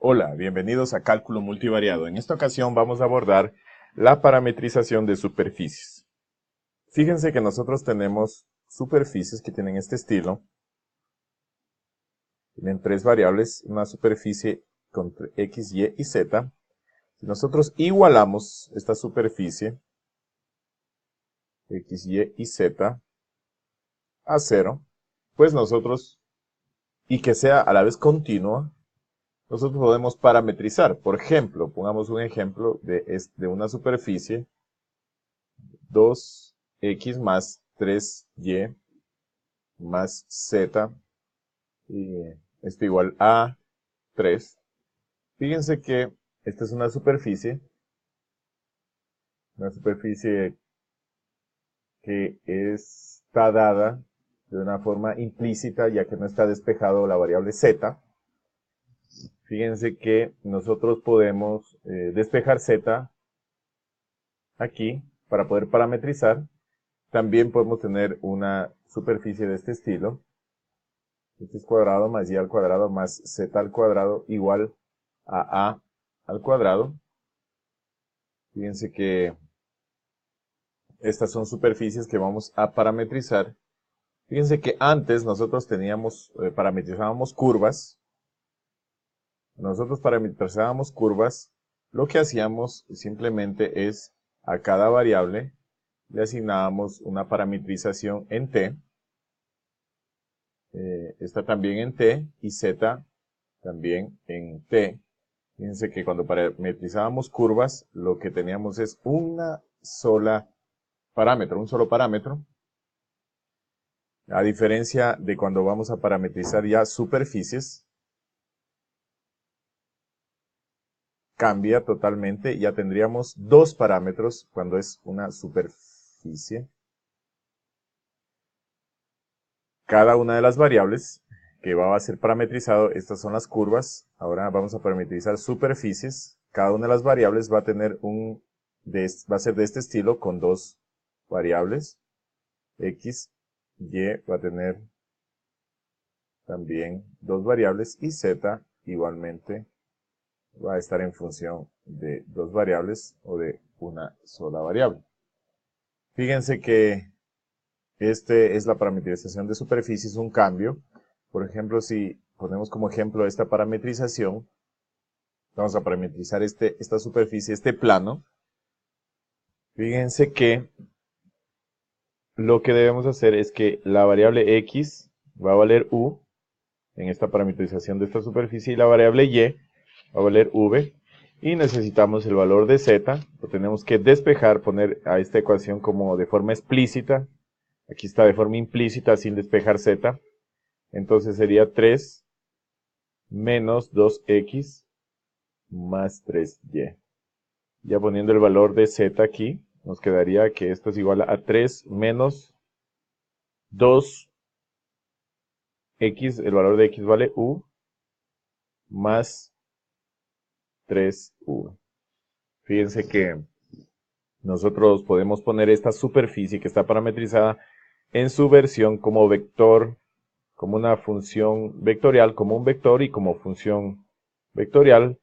Hola, bienvenidos a Cálculo Multivariado. En esta ocasión vamos a abordar la parametrización de superficies. Fíjense que nosotros tenemos superficies que tienen este estilo. Tienen tres variables, una superficie con x, y y z. Si nosotros igualamos esta superficie, x, y z, a 0, pues nosotros, y que sea a la vez continua, nosotros podemos parametrizar. Por ejemplo, pongamos un ejemplo de una superficie 2x más 3y más z, y esto igual a 3. Fíjense que esta es una superficie que está dada de una forma implícita, ya que no está despejado la variable z. Fíjense que nosotros podemos despejar z aquí para poder parametrizar. También podemos tener una superficie de este estilo. X cuadrado más y al cuadrado más z al cuadrado igual a al cuadrado. Fíjense que estas son superficies que vamos a parametrizar. Fíjense que antes nosotros parametrizábamos curvas. Nosotros parametrizábamos curvas. Lo que hacíamos simplemente es a cada variable le asignábamos una parametrización en t. Esta también en t y z también en t. Fíjense que cuando parametrizábamos curvas, lo que teníamos es un solo parámetro. A diferencia de cuando vamos a parametrizar ya superficies, cambia totalmente. Ya tendríamos dos parámetros cuando es una superficie. Cada una de las variables que va a ser parametrizado, estas son las curvas. Ahora vamos a parametrizar superficies. Cada una de las variables va a tener va a ser de este estilo con dos variables. X, y va a tener también dos variables y z igualmente va a estar en función de dos variables o de una sola variable. Fíjense que este es la parametrización de superficies, un cambio. Por ejemplo, si ponemos como ejemplo esta parametrización, vamos a parametrizar esta superficie, este plano. Fíjense que lo que debemos hacer es que la variable x va a valer u en esta parametrización de esta superficie y la variable y va a valer v. Y necesitamos el valor de z, lo tenemos que despejar, poner a esta ecuación como de forma explícita. Aquí está de forma implícita sin despejar z. Entonces sería 3 menos 2x más 3y. Ya poniendo el valor de z aquí, nos quedaría que esto es igual a 3 menos 2x, el valor de x vale u, más 3u. Fíjense que nosotros podemos poner esta superficie que está parametrizada en su versión como vector, como una función vectorial, como un vector y como función vectorial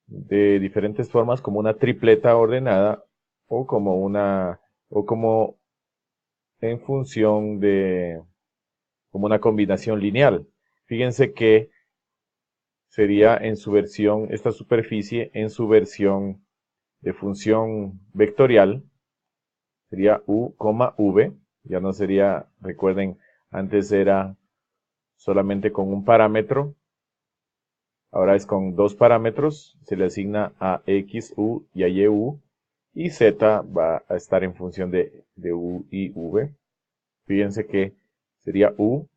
de diferentes formas, como una tripleta ordenada o como en función de como una combinación lineal. Fíjense que sería en su versión, esta superficie en su versión de función vectorial, sería u, v, ya no sería, recuerden, antes era solamente con un parámetro, ahora es con dos parámetros, se le asigna a x, u y a y, u, y z va a estar en función de u y v. Fíjense que sería u,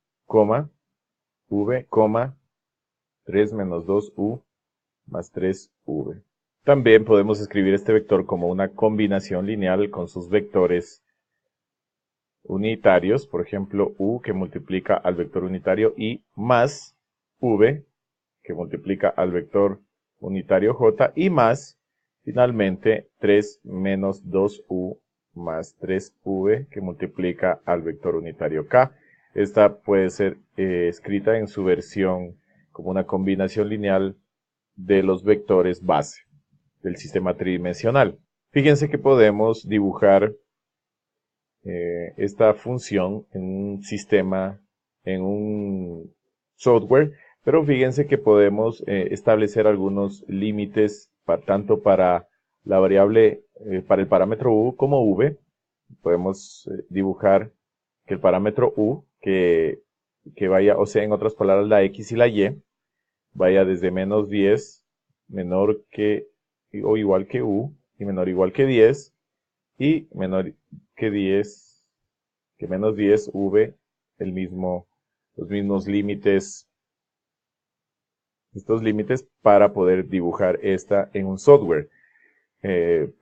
v, 3 menos 2u más 3v. También podemos escribir este vector como una combinación lineal con sus vectores unitarios, por ejemplo, u que multiplica al vector unitario y más v que multiplica al vector unitario j y más, finalmente, 3 menos 2u más 3v que multiplica al vector unitario k. Esta puede ser escrita en su versión como una combinación lineal de los vectores base del sistema tridimensional. Fíjense que podemos dibujar esta función en un sistema, en un software, pero fíjense que podemos establecer algunos límites tanto para la variable, para el parámetro u como v. Podemos dibujar que el parámetro u, que vaya, o sea, en otras palabras, la x y la y, vaya desde menos 10, menor que o igual que u, y menor o igual que 10, y menor que 10, que menos 10, v, los mismos límites, estos límites para poder dibujar esta en un software.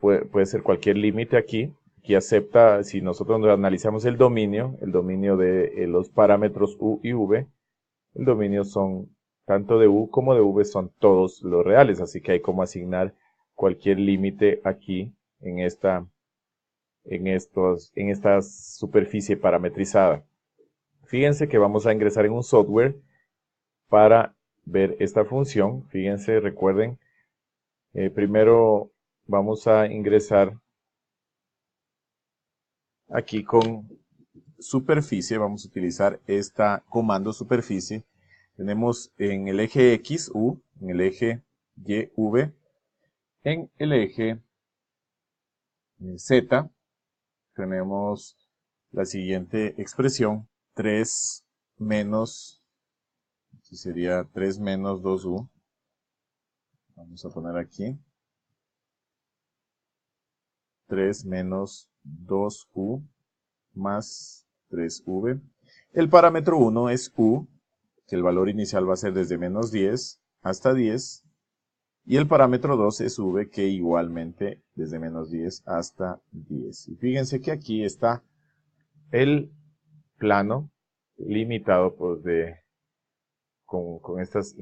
Puede ser cualquier límite aquí, que acepta, si nosotros analizamos el dominio de los parámetros u y v, el dominio son tanto de u como de v son todos los reales, así que hay como asignar cualquier límite aquí en esta superficie parametrizada. Fíjense que vamos a ingresar en un software para ver esta función. Fíjense, recuerden, primero vamos a ingresar aquí con superficie, vamos a utilizar esta comando superficie. Tenemos en el eje X, U, en el eje Y, V, en el eje Z, tenemos la siguiente expresión, 3 menos, aquí sería 3 menos 2U. Vamos a poner aquí 3 menos 2U más 3V. El parámetro 1 es U, que el valor inicial va a ser desde menos 10 hasta 10. Y el parámetro 2 es V, que igualmente desde menos 10 hasta 10. Y fíjense que aquí está el plano limitado pues, con estos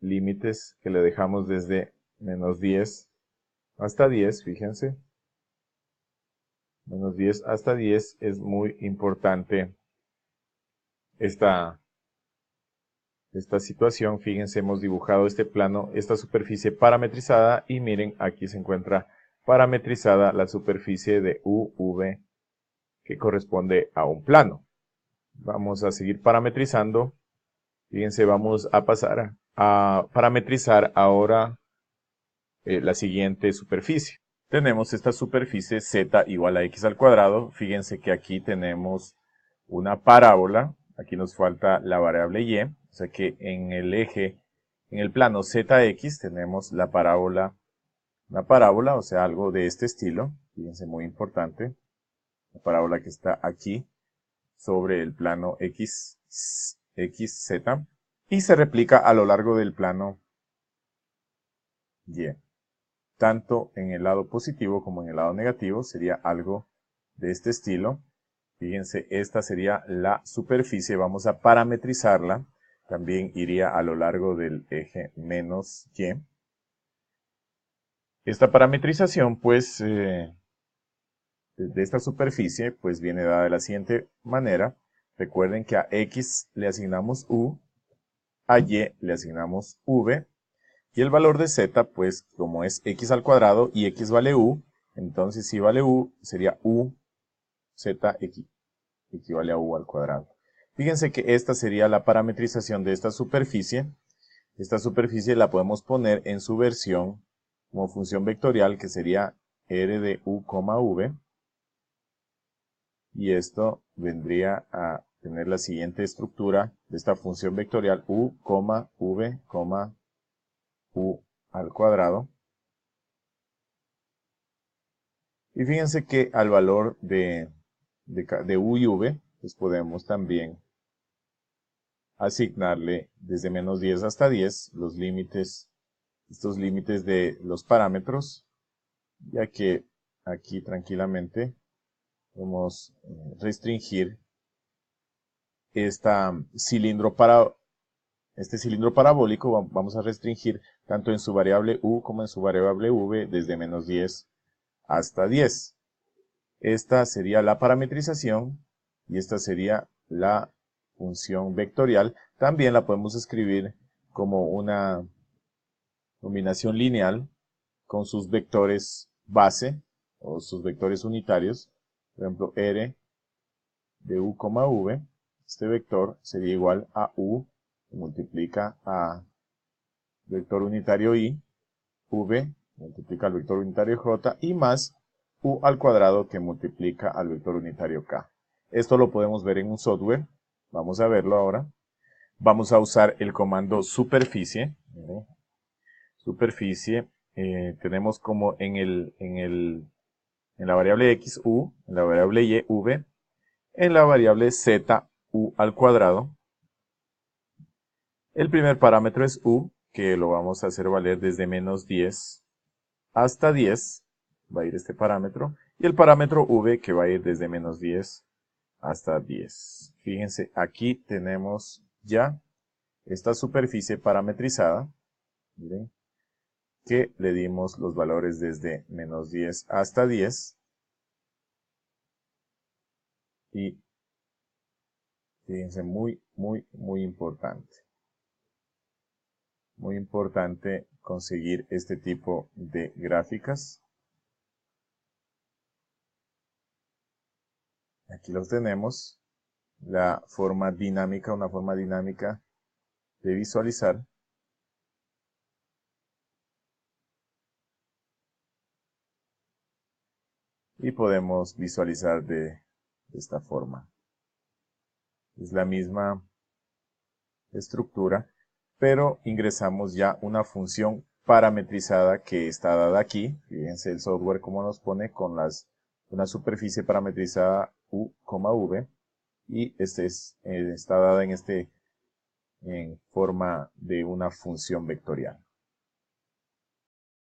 límites que le dejamos desde menos 10 hasta 10, fíjense. Menos 10 hasta 10 es muy importante esta situación. Fíjense, hemos dibujado este plano, esta superficie parametrizada y miren, aquí se encuentra parametrizada la superficie de UV que corresponde a un plano. Vamos a seguir parametrizando. Fíjense, vamos a pasar a parametrizar ahora la siguiente superficie. Tenemos esta superficie z igual a x al cuadrado. Fíjense que aquí tenemos una parábola. Aquí nos falta la variable y. O sea que en el eje, en el plano zx tenemos la parábola, una parábola, o sea, algo de este estilo. Fíjense, muy importante. La parábola que está aquí sobre el plano xz y se replica a lo largo del plano y. Tanto en el lado positivo como en el lado negativo sería algo de este estilo. Fíjense, esta sería la superficie, vamos a parametrizarla. También iría a lo largo del eje menos y. Esta parametrización, pues, de esta superficie, pues viene dada de la siguiente manera. Recuerden que a x le asignamos u, a y le asignamos v, y el valor de z, pues, como es x al cuadrado y x vale u, entonces si vale u, sería u, z, x, equivale a u al cuadrado. Fíjense que esta sería la parametrización de esta superficie. Esta superficie la podemos poner en su versión como función vectorial, que sería r de u, v. Y esto vendría a tener la siguiente estructura de esta función vectorial u, v, u al cuadrado. Y fíjense que al valor de u y v, pues podemos también asignarle desde menos 10 hasta 10 los límites, estos límites de los parámetros, ya que aquí tranquilamente podemos restringir este cilindro parabólico, vamos a restringir tanto en su variable u como en su variable v desde menos 10 hasta 10. Esta sería la parametrización y esta sería la función vectorial. También la podemos escribir como una combinación lineal con sus vectores base o sus vectores unitarios. Por ejemplo, R de U, V, este vector sería igual a U, que multiplica a vector unitario I, V multiplica al vector unitario J, y más U al cuadrado que multiplica al vector unitario K. Esto lo podemos ver en un software. Vamos a verlo ahora. Vamos a usar el comando superficie. Superficie, tenemos como en la variable X, U, en la variable Y, V, en la variable Z, U al cuadrado. El primer parámetro es U, que lo vamos a hacer valer desde menos 10 hasta 10, va a ir este parámetro, y el parámetro V, que va a ir desde menos 10 hasta 10. Fíjense, aquí tenemos ya esta superficie parametrizada, miren, que le dimos los valores desde menos 10 hasta 10, y fíjense, muy importante. Muy importante conseguir este tipo de gráficas. Aquí los tenemos. La forma dinámica, una forma dinámica de visualizar. Y podemos visualizar de esta forma. Es la misma estructura, pero ingresamos ya una función parametrizada que está dada aquí. Fíjense el software como nos pone con una superficie parametrizada U, V, y está dada en forma de una función vectorial.